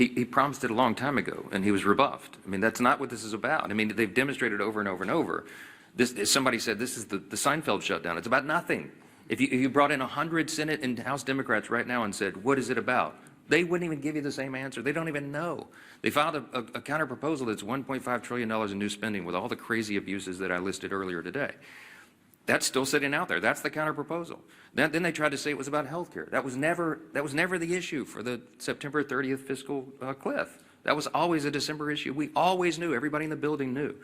He promised it a long time ago, and he was rebuffed. I mean, that's not what this is about. I mean, they've demonstrated over and over and over. Somebody said this is the Seinfeld shutdown. It's about nothing. If you brought in 100 Senate and House Democrats right now and said, what is it about? They wouldn't even give you the same answer. They don't even know. They filed a counter proposal that's $1.5 trillion in new spending with all the crazy abuses that I listed earlier today. That's still sitting out there. That's the counter proposal. Then they tried to say it was about health care. That was never the issue for the September 30th fiscal cliff. That was always a December issue. We always knew, everybody in the building knew,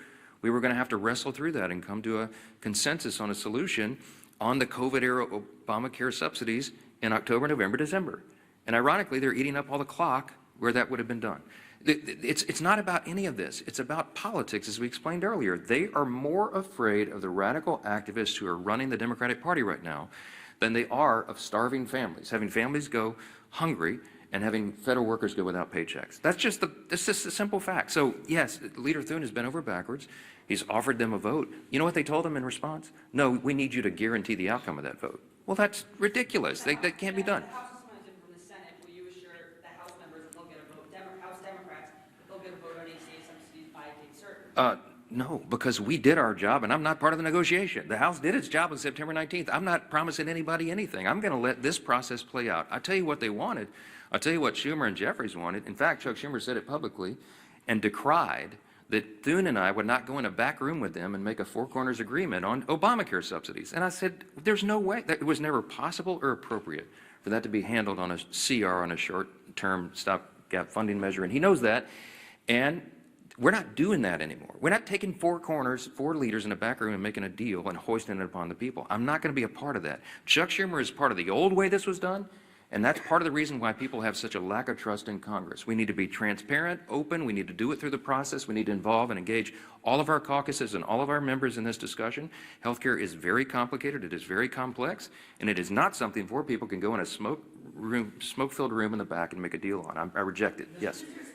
we were going to have to wrestle through that and come to a consensus on a solution on the COVID-era Obamacare subsidies in October, November, December. And ironically, they're eating up all the clock where that would have been done. It's not about any of this. It's about politics, as we explained earlier. They are more afraid of the radical activists who are running the Democratic Party right now than they are of starving families, having families go hungry and having federal workers go without paychecks. That's just a simple fact. So yes, Leader Thune has been over backwards. He's offered them a vote. You know what they told him in response? No, we need you to guarantee the outcome of that vote. Well, that's ridiculous. That can't be done. No, because we did our job, and I'm not part of the negotiation. The House did its job on September 19th. I'm not promising anybody anything. I'm going to let this process play out. I'll tell you what they wanted. I'll tell you what Schumer and Jeffries wanted. In fact, Chuck Schumer said it publicly and decried that Thune and I would not go in a back room with them and make a four corners agreement on Obamacare subsidies. And I said, there's no way. That it was never possible or appropriate for that to be handled on a CR, on a short-term stopgap funding measure. And he knows that. And we're not doing that anymore. We're not taking four corners, four leaders in a back room and making a deal and hoisting it upon the people. I'm not going to be a part of that. Chuck Schumer is part of the old way this was done, and that's part of the reason why people have such a lack of trust in Congress. We need to be transparent, open. We need to do it through the process. We need to involve and engage all of our caucuses and all of our members in this discussion. Healthcare is very complicated. It is very complex, and it is not something four people can go in a smoke-filled room in the back and make a deal on. I reject it. Yes.